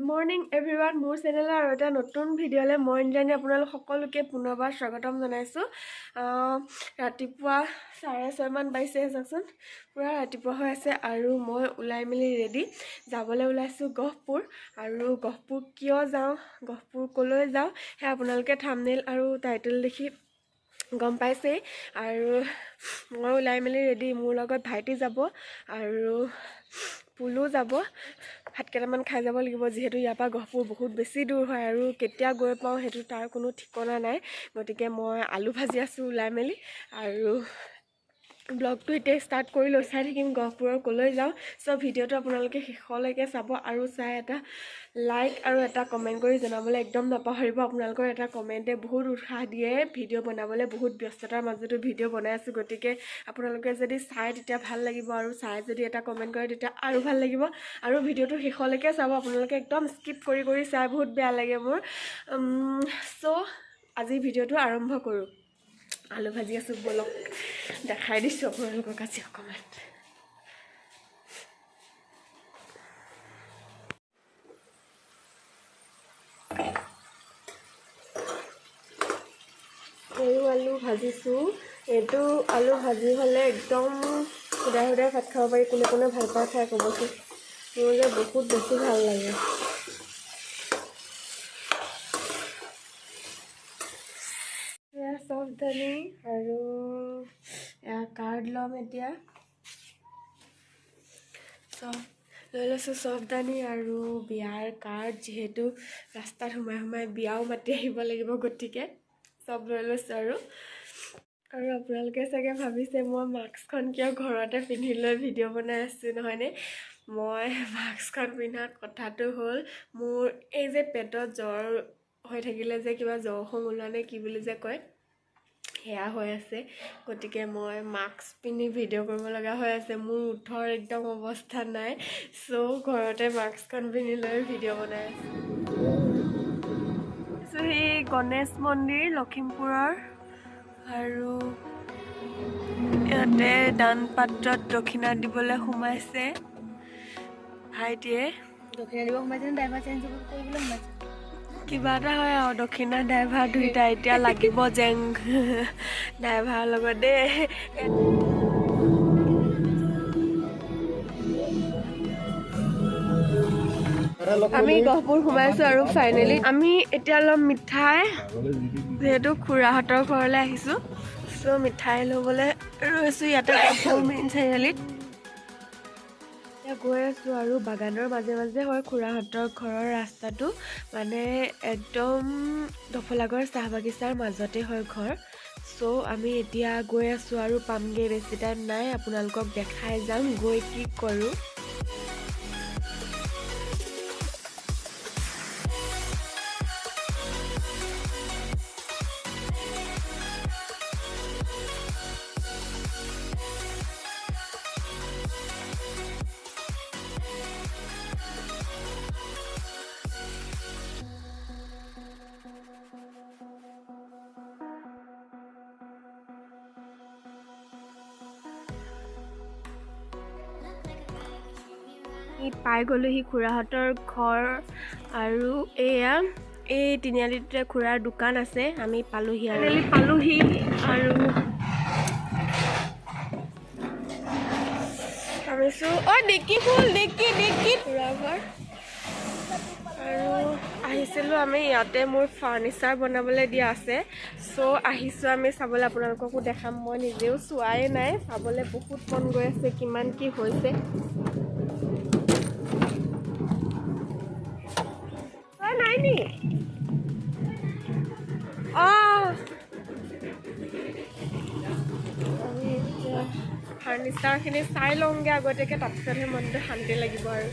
Morning everyone মোৰ চেনেলৰ আৰু এটা নতুন ভিডিঅ'লৈ মই ইন্দ্ৰাণী আপোনালোক সকলোকে পুনৰবাৰ স্বাগতম জনাইছোঁ। ৰাতিপুৱা 6:30 মান বাজিছে চাওকচোন, পূৰা ৰাতিপুৱা হৈ আছে আৰু মই ওলাই মেলি ৰেডি যাবলৈ ওলাইছোঁ গহপুৰ। আৰু গহপুৰ কিয় যাওঁ, গহপুৰ ক'লৈ যাওঁ সেয়া আপোনালোকে থাম্বনেইল আৰু টাইটেল দেখি গম পাইছেই। আৰু মই ওলাই মেলি ৰেডি, মোৰ লগত ভাইটি যাব আৰু পুলো যাব। ভাত কেইটামান খাই যাব লাগিব, যিহেতু ইয়াৰ পৰা গহপুৰ বহুত বেছি দূৰ হয় আৰু কেতিয়া গৈ পাওঁ সেইটো তাৰ কোনো ঠিকনা নাই। গতিকে মই আলু ভাজি আছোঁ ওলাই মেলি, আৰু ব্লগটো এতিয়া ষ্টাৰ্ট কৰিলোঁ। চাই থাকিম গহপুৰৰ ক'লৈ যাওঁ। চ' ভিডিঅ'টো আপোনালোকে শেষলৈকে চাব আৰু চাই এটা লাইক আৰু এটা কমেণ্ট কৰি জনাবলৈ একদম নাপাহৰিব। আপোনালোকৰ এটা কমেণ্টে বহুত উৎসাহ দিয়ে ভিডিঅ' বনাবলৈ। বহুত ব্যস্ততাৰ মাজতো ভিডিঅ' বনাই আছোঁ, গতিকে আপোনালোকে যদি চাই তেতিয়া ভাল লাগিব, আৰু চাই যদি এটা কমেণ্ট কৰে তেতিয়া আৰু ভাল লাগিব। আৰু ভিডিঅ'টো শেষলৈকে চাব, আপোনালোকে একদম স্কিপ কৰি চাই, বহুত বেয়া লাগে মোৰ। চ' আজি ভিডিঅ'টো আৰম্ভ কৰোঁ। আলু ভাজি আছোঁ, বলক দেখাই দিছোঁ আপোনালোকক আজি অকণমান। সৰু আলু ভাজিছোঁ। এইটো আলু ভাজি হ'লে একদম সুদাই সুদাই ভাত খাব পাৰি। কোনে কোনে ভাল পাই খাই ক'বচোন, মোৰ যে বহুত বেছি ভাল লাগে। চফদানি আৰু কাৰ্ড ল'ম এতিয়া। লৈ লৈছোঁ চফদানি আৰু বিয়াৰ কাৰ্ড, যিহেতু ৰাস্তাত সোমাই বিয়াও মাতি আহিব লাগিব, গতিকে চব লৈ লৈছোঁ। আৰু আপোনালোকে চাগে ভাবিছে মই মাস্কখন কিয় ঘৰতে পিন্ধি লৈ ভিডিঅ' বনাই আছোঁ, নহয়নে? মই মাস্কখন পিন্ধা কথাটো হ'ল, মোৰ এই যে পেটত জ্বৰ হৈ থাকিলে যে কিবা জ্বৰ ওলোৱা নে কি বুলি যে কয়, সেয়া হৈ আছে। গতিকে মই মাস্ক পিন্ধি ভিডিঅ' কৰিব লগা হৈ আছে। মোৰ ওঠৰ একদম অৱস্থা নাই, চ' ঘৰতে মাস্কখন পিন্ধি লৈ ভিডিঅ' বনাই আছোঁ। সেই গণেশ মন্দিৰ লখিমপুৰৰ, আৰু ইয়াতে দান পাত্ৰত দক্ষিণা দিবলৈ সোমাইছে ভাইটিয়ে। দক্ষিণা দিব সোমাইছে, ড্ৰাইভাৰ চেঞ্জ কৰিবলৈ সোমাইছে, কিবা এটা হয় আৰু দক্ষিণা ড্ৰাইভাৰ দুইটা এতিয়া লাগিব জেং ড্ৰাইভাৰৰ লগত দেই। আমি গহপুৰ সোমাইছোঁ আৰু ফাইনেলি আমি এতিয়া ল'ম মিঠাই, যিহেতু খুৰাহঁতৰ ঘৰলৈ আহিছোঁ। চ' মিঠাই ল'বলৈ ৰৈছোঁ ইয়াতে গহপুৰ মেইন চাৰিআলিত। এতিয়া গৈ আছোঁ আৰু বাগানৰ মাজে মাজে হয় খুৰাহঁতৰ ঘৰৰ ৰাস্তাটো, মানে একদম দফলাগড় চাহ বাগিচাৰ মাজতে হয় ঘৰ। চ' আমি এতিয়া গৈ আছোঁ আৰু পামগৈ, বেছি টাইম নাই। আপোনালোকক দেখাই যাম গৈ কি কৰোঁ। পাই গ'লোহি খুৰাহঁতৰ ঘৰ, আৰু এয়া এই তিনিআলিতে খুৰাৰ দোকান আছে। আমি পালোহি আৰু আৰু ভাবিছোঁ ডিকি ফুল ডিকি খুৰাৰ ঘৰ। আৰু আহিছিলোঁ আমি, ইয়াতে মোৰ ফাৰ্নিচাৰ বনাবলৈ দিয়া আছে। চ' আহিছোঁ আমি চাবলৈ, আপোনালোককো দেখাম। মই নিজেও চোৱাই নাই, চাবলৈ বহুত মন গৈ আছে কিমান কি হৈছে। নাই নি ফাৰ্নিচাৰখিনি চাই লওঁগৈ আগতীয়াকৈ, তাৰপিছতহে মনটো শান্তি লাগিব। আৰু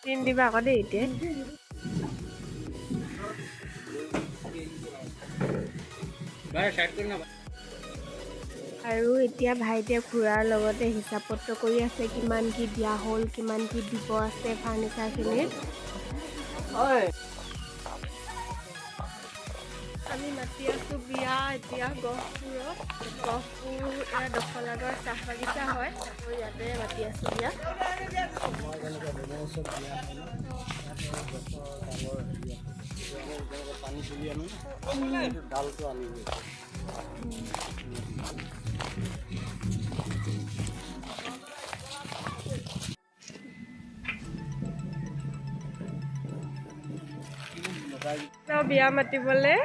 দিন দিবা আকৌ দেই এতিয়া। আৰু এতিয়া ভাইটিয়ে খুৰাৰ লগতে হিচাপ পত্ৰ কৰি আছে, কিমান কি দিয়া হ'ল, কিমান কি দিব আছে ফাৰ্নিচাৰখিনিত। আমি মাতি আছোঁ বিয়া এতিয়া গহপুৰত গহপুৰ দখলাগড় চাহ বাগিচা হয় আকৌ ইয়াতে মাতি আছোঁ বিয়া পানী তুলি আনো ডালটো আনি বিয়া মাতিবলৈ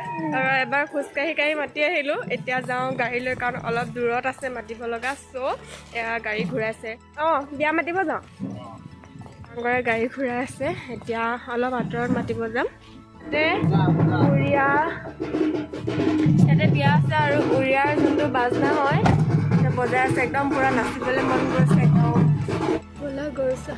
এবাৰ খোজকাঢ়ি মাতি আহিলোঁ এতিয়া যাওঁ গাড়ী লৈ কাৰণ অলপ দূৰত আছে মাতিব লগা চ' এয়া গাড়ী ঘূৰাইছে বিয়া মাতিব যাওঁ ডাঙৰে গাড়ী ঘূৰাই আছে এতিয়া অলপ আঁতৰত মাতিব যাম ইয়াতে বিয়া আছে আৰু উৰিয়াৰ যোনটো বাজনা হয় বজাই আছে একদম পূৰা নাচিবলৈ মন গৈছে একদম ব'লা গৈছে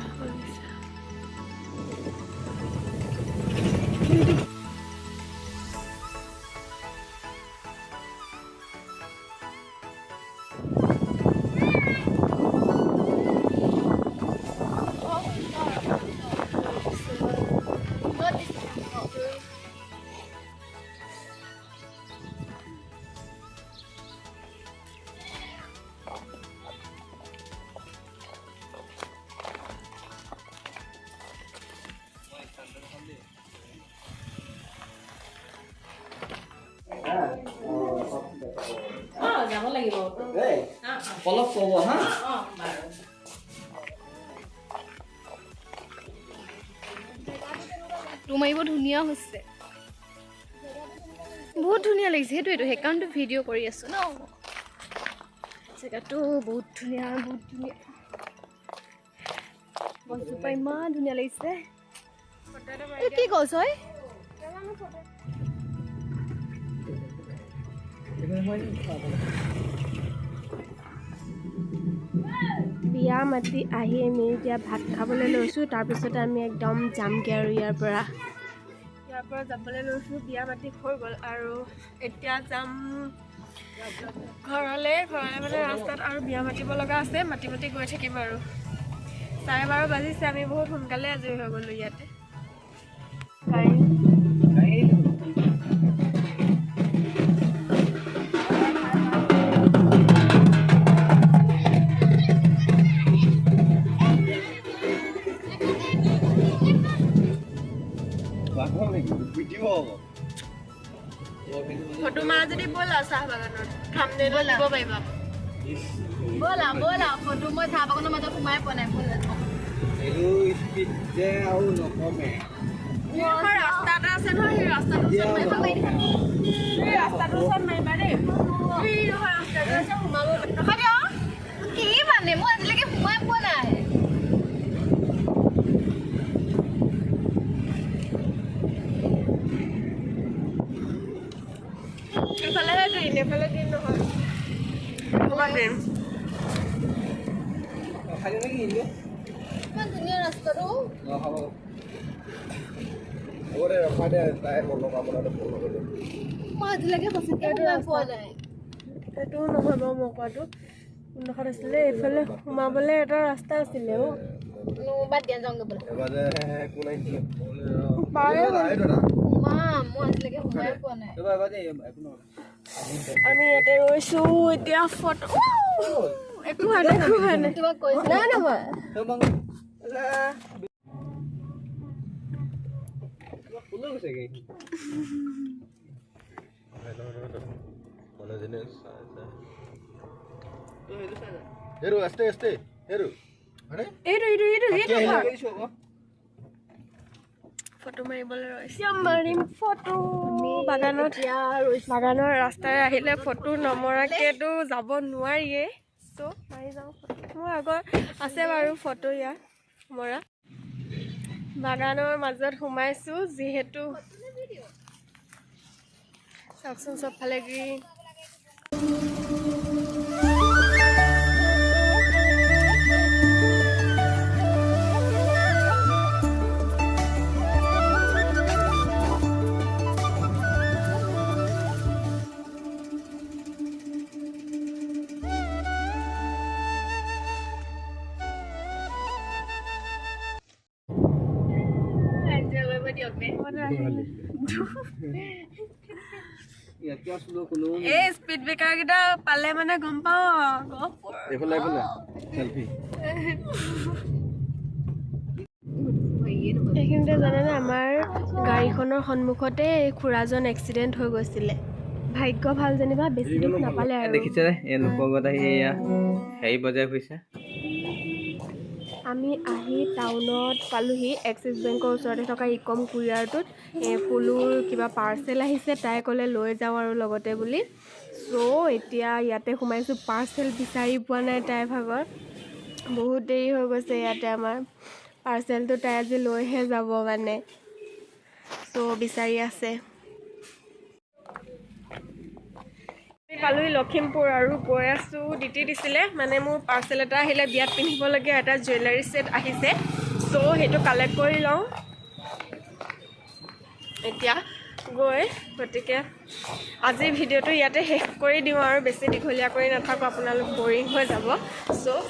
যাব লাগিব অলপ ক'ব হা মাৰিব ধুনীয়া হৈছে বহুত ধুনীয়া লাগিছে সেইটোৱেতো সেইকাৰণেতো ভিডিঅ' কৰি আছো ন জেগাটো বহুত ধুনীয়া বস্তুপা ইমান ধুনীয়া লাগিছে কি কৈছ বিয়া মাতি আহি আমি এতিয়া ভাত খাবলৈ লৈছোঁ তাৰপিছতে আমি একদম যামগৈ আৰু ইয়াৰ পৰা যাবলৈ লৈছোঁ বিয়া মাতি হৈ গ'ল আৰু এতিয়া যাম ঘৰলৈ মানে ৰাস্তাত আৰু বিয়া মাতিব লগা আছে মাতি গৈ থাকিম আৰু 12:30 বাজিছে আমি বহুত সোনকালে আজৰি হৈ গ'লোঁ ইয়াতে ফটো মাৰা যদি ব'লা চাহ বাগানত খাম দে দিব পাৰিবা ব'লা ফটো মই চাহ বাগানৰ মাজত সোমাই পোৱা নাই ব'লা ৰাস্তা এটা আছে নহয় সেই ৰাস্তাটোৰ ওচৰত মাৰিবা দেই ৰাস্তাটো আছে সোমাব কি মানে মই আজিলৈকে সোমাই পোৱা নাই এইফালেহে দিন এইফালে দিন নহয় ক'ৰবাত দিন ইমান ধুনীয়া ৰাস্তাটো মই আজিলৈকে সঁচাকৈ সোমাই পোৱা নাই এইটোও নহয় বাৰু মই কোৱাটো কোনডোখৰত আছিলে এইফালে সোমাবলৈ এটা ৰাস্তা আছিলে বাদ দিয়া যাওঁগৈ বোলে পাৰে মই আজিলৈকে সোমাই পোৱা নাই আমি ইয়াতে ৰৈছোঁ এতিয়া ফটো একো হোৱা নাই তোমাক কৈছে নাই নহয় ফটো মাৰিবলৈ ৰৈছে মাৰিম ফটো বাগানৰ ৰাস্তাৰে আহিলে ফটো নমৰাকেতো যাব নোৱাৰিয়ে চ' মাৰি যাওঁ মোৰ আগৰ আছে বাৰু ফটো ইয়াত মৰা বাগানৰ মাজত সোমাইছোঁ যিহেতু চাওকচোন চবফালে গ্ৰীণ ইয়াতে আছিলো কোনো এই স্পীড ব্ৰেকাৰ কেইটা পালে মানে গম পাওঁ এইফালে এইফালে সেলফি এইখিনিতে জানেনে আমাৰ গাড়ীখনৰ সন্মুখতে এই খুৰাজন এক্সিডেণ্ট হৈ গৈছিলে ভাগ্য ভাল যেনিবা বেছি দুখ নাপালে আৰু দেখিছে এই লোকগত এয়া হেৰি বজাই ফুৰিছে আমি আহি টাউনত পালোহি এক্সিছ বেংকৰ ওচৰতে থকা ইকম কুৰিয়াৰটোত ফুলুৰ কিবা পাৰ্চেল আহিছে তাই ক'লে লৈ যাওঁ আৰু লগতে বুলি চ' এতিয়া ইয়াতে সোমাইছোঁ পাৰ্চেল বিচাৰি পোৱা নাই তাইৰ ভাগৰ বহুত দেৰি হৈ গৈছে ইয়াতে আমাৰ পাৰ্চেলটো তাই আজি লৈহে যাব মানে চ' বিচাৰি আছে পালোহি লখিমপুৰ আৰু গৈ আছোঁ ডিটি দিছিলে মানে মোৰ পাৰ্চেল এটা আহিলে বিয়াত পিন্ধিবলগীয়া এটা জুৱেলাৰী ছেট আহিছে চ' সেইটো কালেক্ট কৰি লওঁ এতিয়া গৈ গতিকে আজিৰ ভিডিঅ'টো ইয়াতে শেষ কৰি দিওঁ আৰু বেছি দীঘলীয়া কৰি নাথাকোঁ আপোনালোক বৰিং হৈ যাব চ'